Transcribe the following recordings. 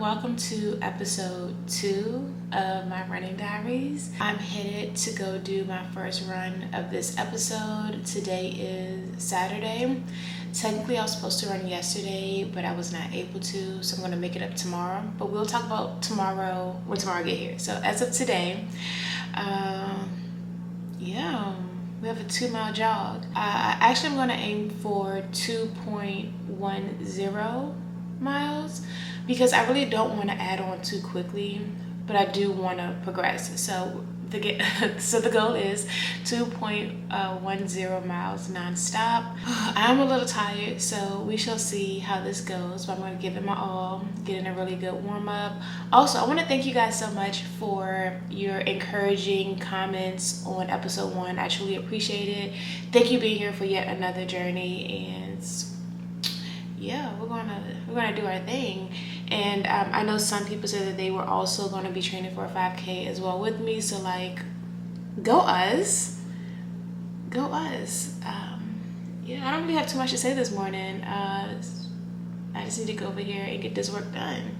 welcome to episode 2 of my running diaries. I'm headed to go do my first run of this episode. Today is Saturday. Technically I was supposed to run yesterday, but I was not able to, so I'm going to make it up tomorrow. But we'll talk about tomorrow when tomorrow get here. So as of today, we have a 2-mile jog. Actually, I'm going to aim for 2.10 miles because I really don't want to add on too quickly, but I do want to progress. So the goal is 2.10 miles nonstop. I'm a little tired, so we shall see how this goes, but I'm going to give it my all, get in a really good warm-up. Also, I want to thank you guys so much for your encouraging comments on episode 1. I truly appreciate it. Thank you for being here for yet another journey, and yeah, we're gonna do our thing. And I know some people said that they were also going to be training for a 5K as well with me. So like, go us. I don't really have too much to say this morning. I just need to go over here and get this work done.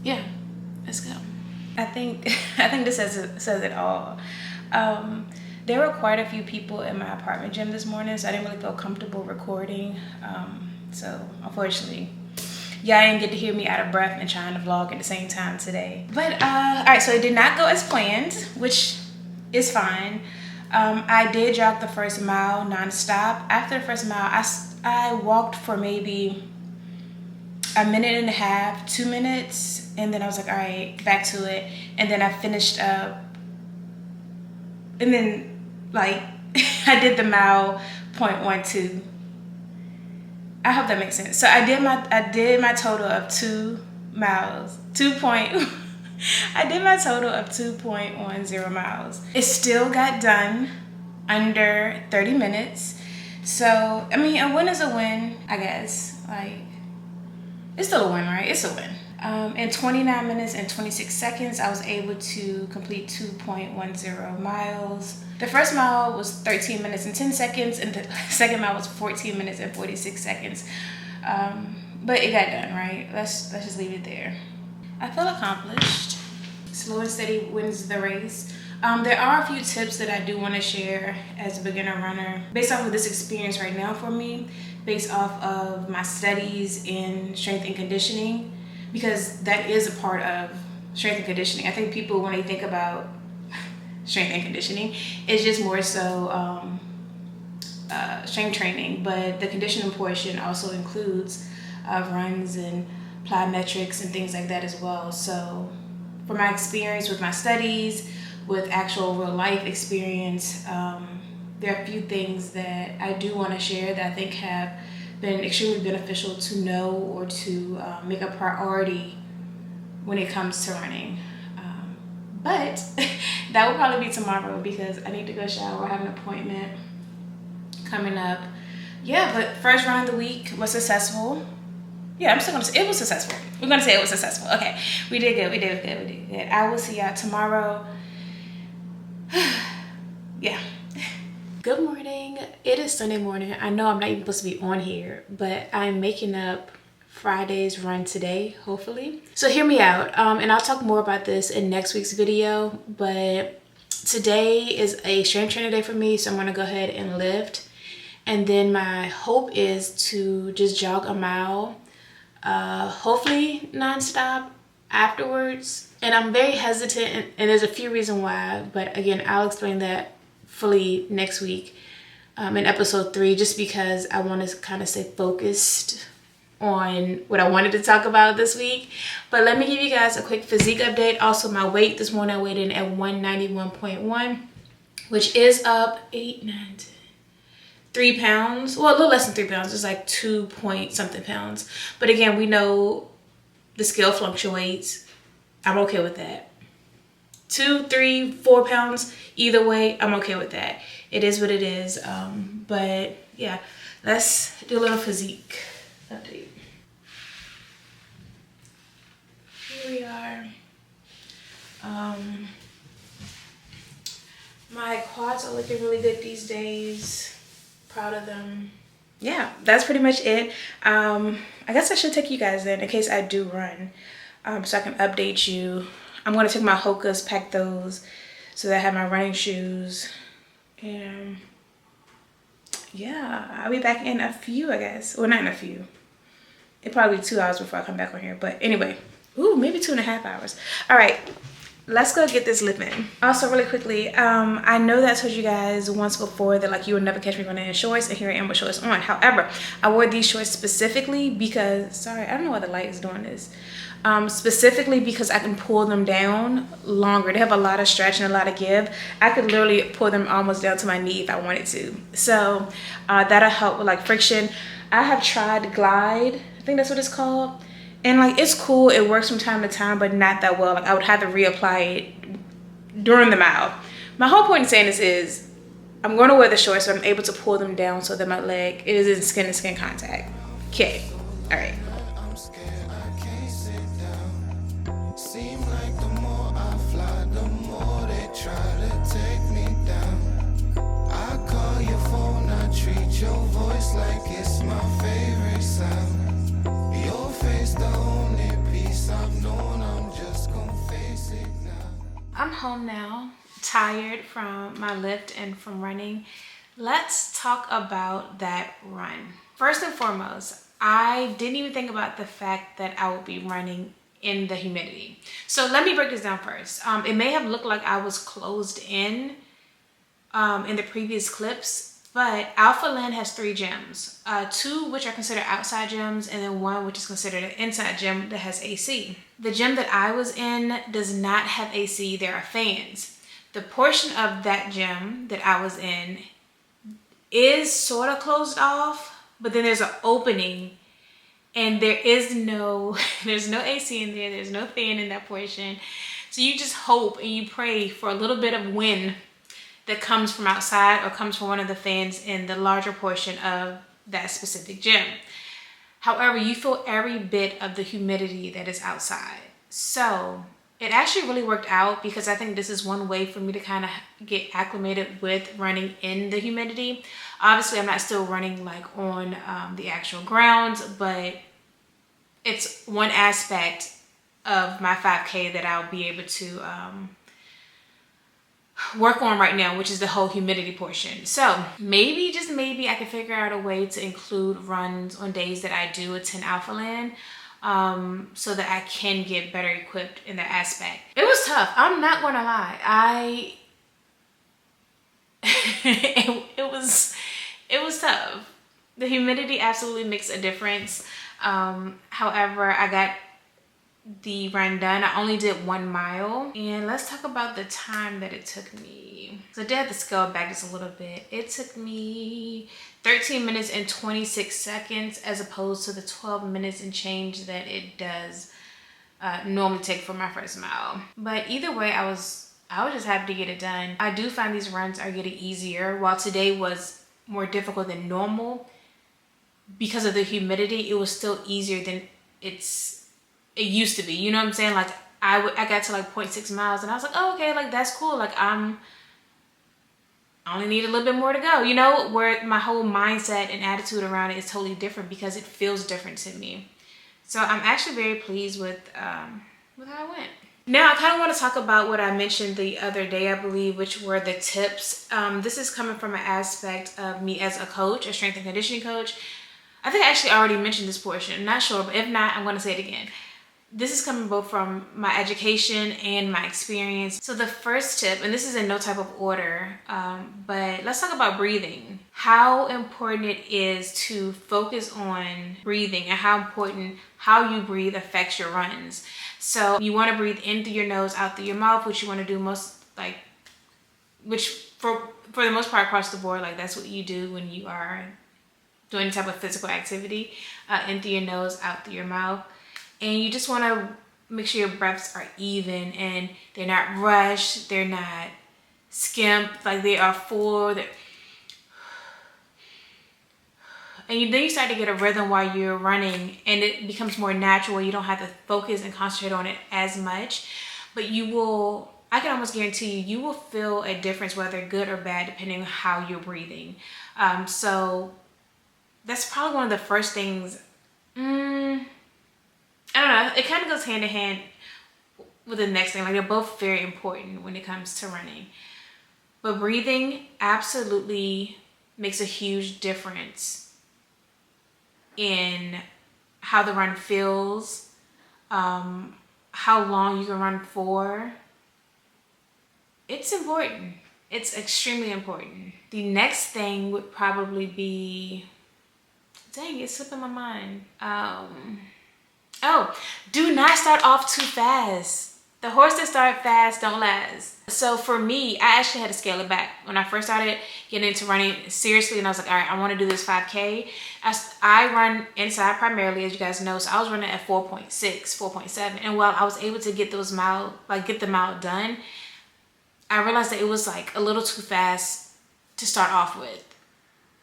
Yeah, let's go. I think this says it all. There were quite a few people in my apartment gym this morning, so I didn't really feel comfortable recording. So unfortunately, y'all didn't get to hear me out of breath and trying to vlog at the same time today. But all right, so it did not go as planned, which is fine. I did jog the first mile nonstop. After the first mile, I walked for maybe a minute and a half, 2 minutes, and then I was like, all right, back to it. And then I finished up, and then like I did the mile 0.12. I hope that makes sense. So I did my total of 2 miles. I did my total of 2.10 miles. It still got done under 30 minutes. So I mean, a win is a win, I guess. Like, it's still a win, right? It's a win. In 29 minutes and 26 seconds, I was able to complete 2.10 miles. The first mile was 13 minutes and 10 seconds, and the second mile was 14 minutes and 46 seconds. But it got done, right? Let's just leave it there. I feel accomplished. Slow and steady wins the race. There are a few tips that I do want to share as a beginner runner based off of this experience right now for me, based off of my studies in strength and conditioning, because that is a part of strength and conditioning. I think people, when they think about strength and conditioning, it's just more so strength training, but the conditioning portion also includes runs and plyometrics and things like that as well. So from my experience with my studies, with actual real life experience, there are a few things that I do want to share that I think have been extremely beneficial to know or to make a priority when it comes to running. But that will probably be tomorrow because I need to go shower. I have an appointment coming up. Yeah, but first run of the week was successful. Yeah, I'm still gonna say it was successful. We're gonna say it was successful. Okay, we did good. I will see y'all tomorrow. Yeah. Good morning. It is Sunday morning. I know I'm not even supposed to be on here, but I'm making up Friday's run today, hopefully. So hear me out, and I'll talk more about this in next week's video, but today is a strength training day for me, so I'm gonna go ahead and lift, and then my hope is to just jog a mile, hopefully nonstop afterwards. And I'm very hesitant, and there's a few reasons why, but again, I'll explain that fully next week in episode 3, just because I want to kind of stay focused on what I wanted to talk about this week. But let me give you guys a quick physique update. Also, my weight this morning, I weighed in at 191.1, which is up 3 pounds. Well, a little less than 3 pounds. It's like 2 point something pounds. But again, we know the scale fluctuates. I'm okay with that. 2, 3, 4 pounds, either way, I'm okay with that. It is what it is. But yeah, let's do a little physique update. Here we are. My quads are looking really good these days. Proud of them. yeah, that's pretty much it. I guess I should take you guys in case I do run, so I can update you. I'm gonna take my Hokas, pack those, so that I have my running shoes, and yeah, I'll be back in a few, I guess. Well, not in a few. It'll probably be 2 hours before I come back on here, but anyway, ooh, maybe 2.5 hours. All right. Let's go get this lip in. Also, really quickly, I know that I told you guys once before that like you would never catch me running in shorts, and here I am with shorts on. However, I wore these shorts specifically because, sorry, I don't know why the light is doing this. Specifically because I can pull them down longer. They have a lot of stretch and a lot of give. I could literally pull them almost down to my knee if I wanted to. So that'll help with like friction. I have tried Glide, I think that's what it's called. And like it's cool, it works from time to time, but not that well. Like I would have to reapply it during the mile. My whole point in saying this is I'm going to wear the shorts so I'm able to pull them down so that my leg is in skin to skin contact. Okay, all right. Your voice like it's my favorite sound. Your face the only piece I've known. I'm just gonna face it now. I'm home now, tired from my lift and from running. Let's talk about that run. First and foremost, I didn't even think about the fact that I would be running in the humidity. So let me break this down first. It may have looked like I was closed in the previous clips, but Alpha Land has 3 gyms, 2 which are considered outside gyms, and then 1 which is considered an inside gym that has AC. The gym that I was in does not have AC, there are fans. The portion of that gym that I was in is sort of closed off, but then there's an opening and there's no AC in there, there's no fan in that portion. So you just hope and you pray for a little bit of wind that comes from outside or comes from one of the fans in the larger portion of that specific gym. However, you feel every bit of the humidity that is outside. So it actually really worked out because I think this is one way for me to kind of get acclimated with running in the humidity. Obviously, I'm not still running like on the actual grounds, but it's one aspect of my 5K that I'll be able to work on right now, which is the whole humidity portion. So maybe, just maybe, I can figure out a way to include runs on days that I do attend Alpha Land, so that I can get better equipped in that aspect. It was tough, I'm not gonna lie. It was tough. The humidity absolutely makes a difference. However, I got the run done. I only did 1 mile, and let's talk about the time that it took me. So I did have to scale back just a little bit. It took me 13 minutes and 26 seconds as opposed to the 12 minutes and change that it does normally take for my first mile. But either way, I was just happy to get it done. I do find these runs are getting easier. While today was more difficult than normal because of the humidity, it was still easier than it used to be. You know what I'm saying? Like I got to like 0.6 miles and I was like, oh, okay, like that's cool. Like I only need a little bit more to go, you know, where my whole mindset and attitude around it is totally different because it feels different to me. So I'm actually very pleased with how it went. Now I kind of want to talk about what I mentioned the other day, I believe, which were the tips. This is coming from an aspect of me as a coach, a strength and conditioning coach. I think I actually already mentioned this portion. I'm not sure, but if not, I'm going to say it again. This is coming both from my education and my experience. So the first tip, and this is in no type of order, but let's talk about breathing. How important it is to focus on breathing and how important how you breathe affects your runs. So you want to breathe in through your nose, out through your mouth, which you want to do which for the most part across the board, like that's what you do when you are doing any type of physical activity, in through your nose, out through your mouth. And you just want to make sure your breaths are even and they're not rushed, they're not skimped, like they are full. And then you start to get a rhythm while you're running and it becomes more natural. You don't have to focus and concentrate on it as much, but I can almost guarantee you will feel a difference, whether good or bad, depending on how you're breathing. So that's probably one of the first things. I don't know. It kind of goes hand in hand with the next thing. Like, they're both very important when it comes to running. But breathing absolutely makes a huge difference in how the run feels, how long you can run for. It's important. It's extremely important. The next thing would probably be, dang, it's slipping my mind. Oh, do not start off too fast. The horse that started fast don't last. So for me, I actually had to scale it back. When I first started getting into running seriously, and I was like, all right, I want to do this 5K. I run inside primarily, as you guys know. So I was running at 4.6, 4.7. And while I was able to get those get the mile done, I realized that it was like a little too fast to start off with.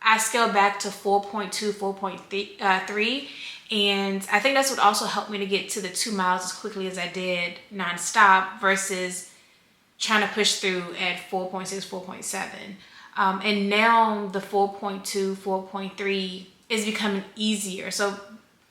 I scaled back to 4.2, 4.3. And I think that's what also helped me to get to the 2 miles as quickly as I did nonstop versus trying to push through at 4.6, 4.7. And now the 4.2, 4.3 is becoming easier. So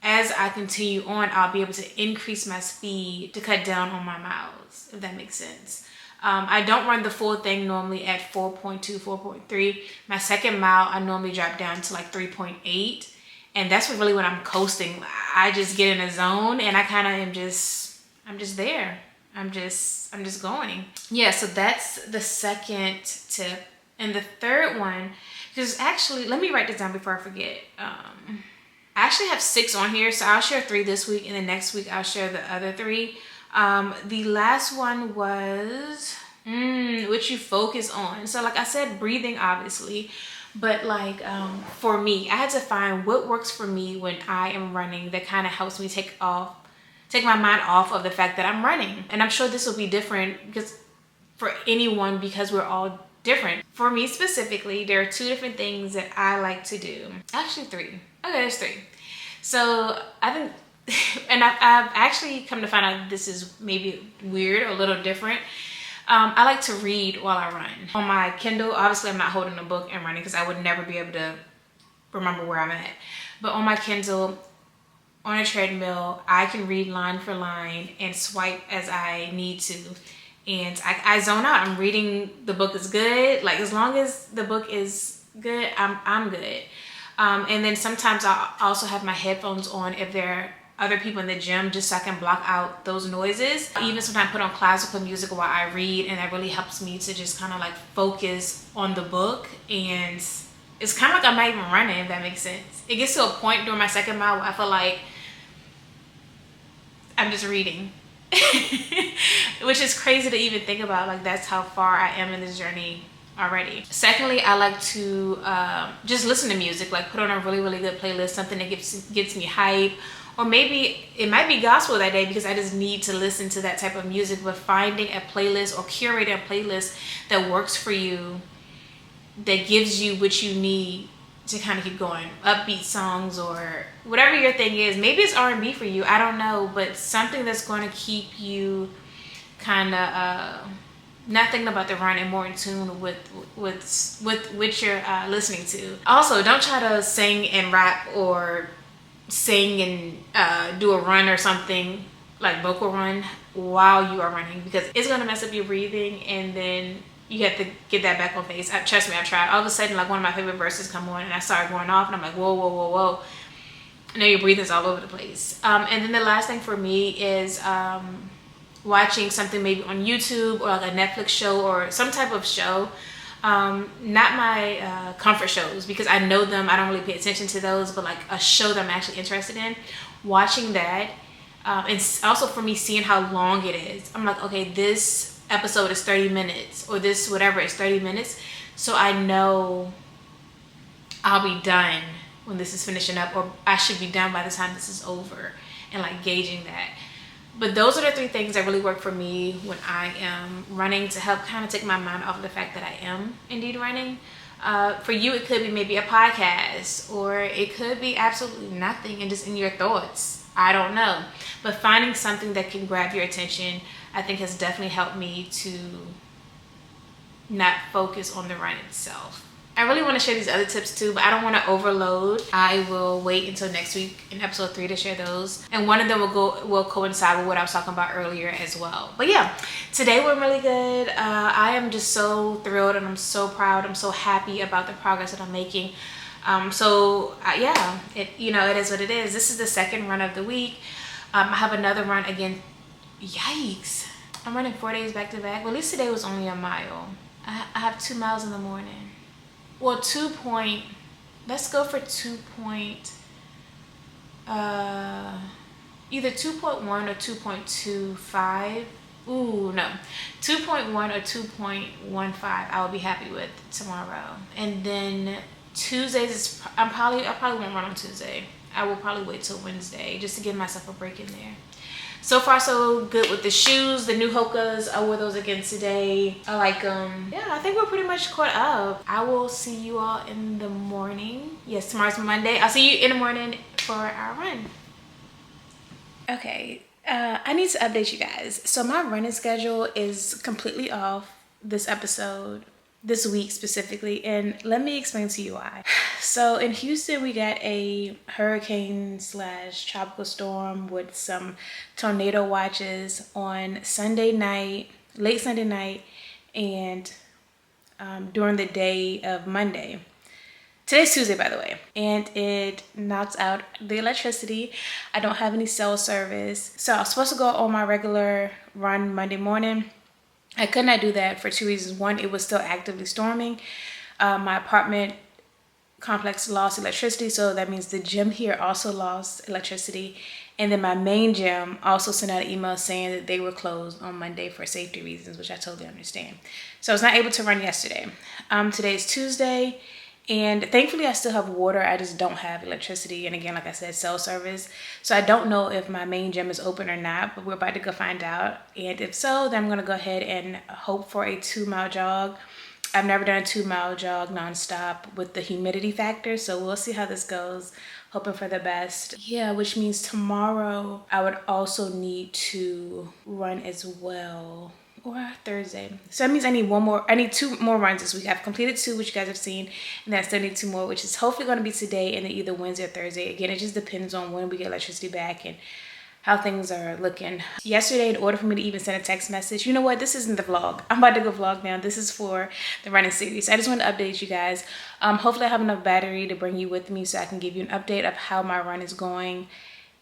as I continue on, I'll be able to increase my speed to cut down on my miles, if that makes sense. I don't run the full thing normally at 4.2, 4.3. My second mile, I normally drop down to like 3.8. And that's really when I'm coasting. I just get in a zone and I kind of I'm just there. I'm just going. Yeah, so that's the second tip. And the third one, because actually, let me write this down before I forget. I actually have 6 on here, so I'll share 3 this week, and then next week I'll share the other 3. The last one was what you focus on. So like I said, breathing, obviously. But like for me, I had to find what works for me when I am running that kind of helps me take my mind off of the fact that I'm running. And I'm sure this will be different because for anyone, because we're all different. For me specifically, there are 2 different things that I like to do. Actually 3. Okay, there's 3. So I think, and I've actually come to find out this is maybe weird or a little different. I like to read while I run. On my Kindle, obviously I'm not holding a book and running because I would never be able to remember where I'm at. But on my Kindle, on a treadmill, I can read line for line and swipe as I need to. And I zone out. I'm reading, the book is good. Like, as long as the book is good, I'm good. And then sometimes I also have my headphones on if there are other people in the gym, just so I can block out those noises. Even sometimes I put on classical music while I read, and that really helps me to just kind of like focus on the book. And it's kind of like I'm not even running, if that makes sense. It gets to a point during my second mile where I feel like I'm just reading. Which is crazy to even think about. Like, that's how far I am in this journey already. Secondly, I like to just listen to music, like put on a really, really good playlist, something that gets me hype. Or maybe it might be gospel that day because I just need to listen to that type of music. But finding a playlist or curating a playlist that works for you, that gives you what you need to kind of keep going. Upbeat songs or whatever your thing is. Maybe it's R&B for you, I don't know. But something that's going to keep you kind of not thinking about the run and more in tune with what you're listening to. Also, don't try to sing and rap or sing and do a run or something, like vocal run, while you are running, because it's going to mess up your breathing, and then you have to get that back on pace. Trust me, I've tried. All of a sudden, like, one of my favorite verses come on and I started going off, and I'm like, whoa, whoa, whoa, whoa. Now your breathing's all over the place. And then the last thing for me is watching something maybe on YouTube or like a Netflix show or some type of show. Not my comfort shows, because I know them, I don't really pay attention to those, but like a show that I'm actually interested in, watching that, and also for me seeing how long it is. I'm like, okay, this episode is 30 minutes or this whatever is 30 minutes, so I know I'll be done when this is finishing up, or I should be done by the time this is over, and like gauging that. But those are the 3 things that really work for me when I am running, to help kind of take my mind off of the fact that I am indeed running. For you, it could be maybe a podcast, or it could be absolutely nothing and just in your thoughts. I don't know. But finding something that can grab your attention, I think, has definitely helped me to not focus on the run itself. I really want to share these other tips too, but I don't want to overload. I will wait until next week in episode 3 to share those, and one of them will coincide with what I was talking about earlier as well. But yeah, today went really good. I am just so thrilled and I'm so proud. I'm so happy about the progress that I'm making. Yeah, it is what it is. This is the second run of the week. I have another run again. Yikes! I'm running 4 days back to back. Well, at least today was only a mile. I have 2 miles in the morning. Well, let's go for 2 point, either 2.1 or 2.25. Ooh, no, 2.1 or 2.15. I will be happy with tomorrow. And then Tuesdays I'll probably won't run on Tuesday. I will probably wait till Wednesday just to give myself a break in there. So far so good with the shoes, the new Hokas. I wore those again today. I like them. Yeah, I think we're pretty much caught up. I will see you all in the morning. Yes, tomorrow's Monday. I'll see you in the morning for our run. Okay, I need to update you guys. So my running schedule is completely off this week specifically, and let me explain to you why. So in Houston, we got a hurricane / tropical storm with some tornado watches on Sunday night, late Sunday night, and during the day of Monday. Today's Tuesday, by the way, and it knocks out the electricity. I don't have any cell service, so I was supposed to go on my regular run Monday morning. I could not do that for 2 reasons. One, it was still actively storming. My apartment complex lost electricity, so that means the gym here also lost electricity. And then my main gym also sent out an email saying that they were closed on Monday for safety reasons, which I totally understand. So I was not able to run yesterday. Today is Tuesday, and thankfully I still have water. I just don't have electricity, and again, like I said, cell service. So I don't know if my main gym is open or not, but we're about to go find out. And if so, then I'm gonna go ahead and hope for a 2-mile jog. I've never done a 2-mile jog nonstop with the humidity factor, so we'll see how this goes. Hoping for the best. Yeah, which means tomorrow I would also need to run as well, or Thursday. So that means I need 2 more runs this week. I've completed 2, which you guys have seen, and then I still need 2 more, which is hopefully going to be today and then either Wednesday or Thursday. Again, it just depends on when we get electricity back and how things are looking. Yesterday, in order for me to even send a text message, you know what, this isn't the vlog. I'm about to go vlog now. This is for the running series. I just want to update you guys. Hopefully I have enough battery to bring you with me so I can give you an update of how my run is going.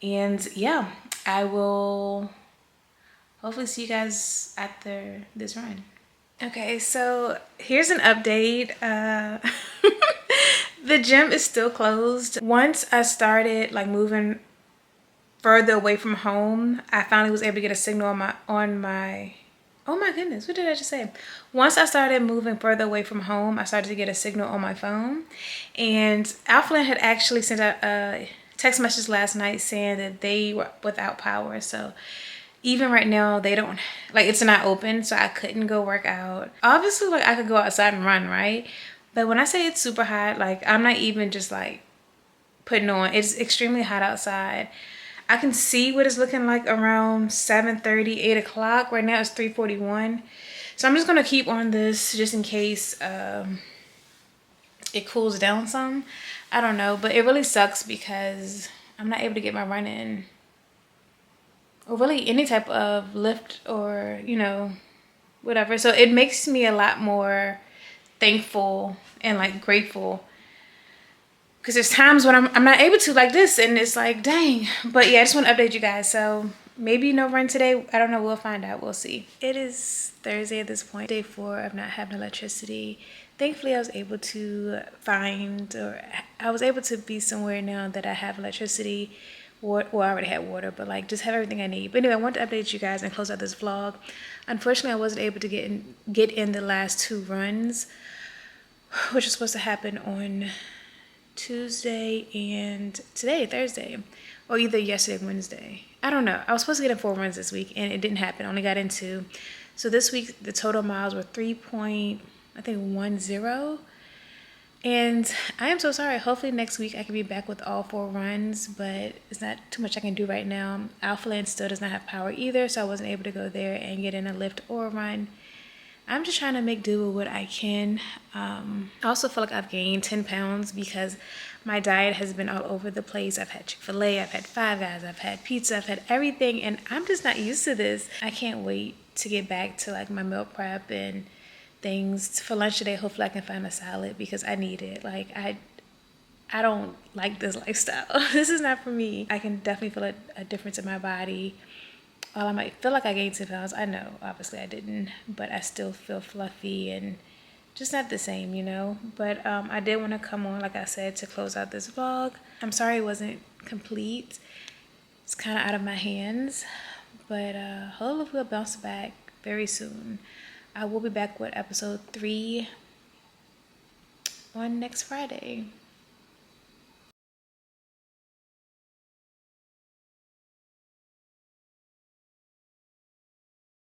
And yeah, I will hopefully see you guys after this run. Okay, so here's an update. The gym is still closed. Once I started like moving further away from home, I finally was able to get a signal on my oh my goodness, what did I just say? Once I started moving further away from home, I started to get a signal on my phone. And Alpha had actually sent out a text message last night saying that they were without power. So even right now, they don't, like, it's not open, so I couldn't go work out. Obviously, like, I could go outside and run, right? But when I say it's super hot, like, I'm not even just like putting on, it's extremely hot outside. I can see what it's looking like around 7:30, 8 o'clock. Right now it's 3:41. So I'm just gonna keep on this just in case it cools down some. I don't know, but it really sucks because I'm not able to get my run in, or really any type of lift or, you know, whatever. So it makes me a lot more thankful and like grateful, because there's times when I'm not able to, like this, and it's like, dang. But yeah, I just want to update you guys. So maybe no run today. I don't know. We'll find out. We'll see. It is Thursday at this point. Day 4 of not having electricity. Thankfully, I was able to be somewhere now that I have electricity. Well, I already had water, but like just have everything I need. But anyway, I want to update you guys and close out this vlog. Unfortunately, I wasn't able to get in the last 2 runs, which was supposed to happen on Tuesday and today, Thursday, or either yesterday or Wednesday. I don't know. I was supposed to get in 4 runs this week, and it didn't happen. I only got in 2. So this week, the total miles were 3.10. And I am so sorry. Hopefully next week I can be back with all 4 runs, but it's not too much I can do right now. Alpha Land still does not have power either, so I wasn't able to go there and get in a lift or a run. I'm just trying to make do with what I can. I also feel like I've gained 10 pounds because my diet has been all over the place. I've had Chick-fil-A, I've had Five Guys, I've had pizza, I've had everything, and I'm just not used to this. I can't wait to get back to like my meal prep and things. For lunch today, hopefully I can find a salad because I need it. Like I don't like this lifestyle. This is not for me. I can definitely feel a difference in my body. While I might feel like I gained 10 pounds, I know obviously I didn't, but I still feel fluffy and just not the same, you know. But I did want to come on, like I said, to close out this vlog. I'm sorry it wasn't complete. It's kind of out of my hands, but hopefully we'll bounce back very soon. I will be back with episode 3 on next Friday.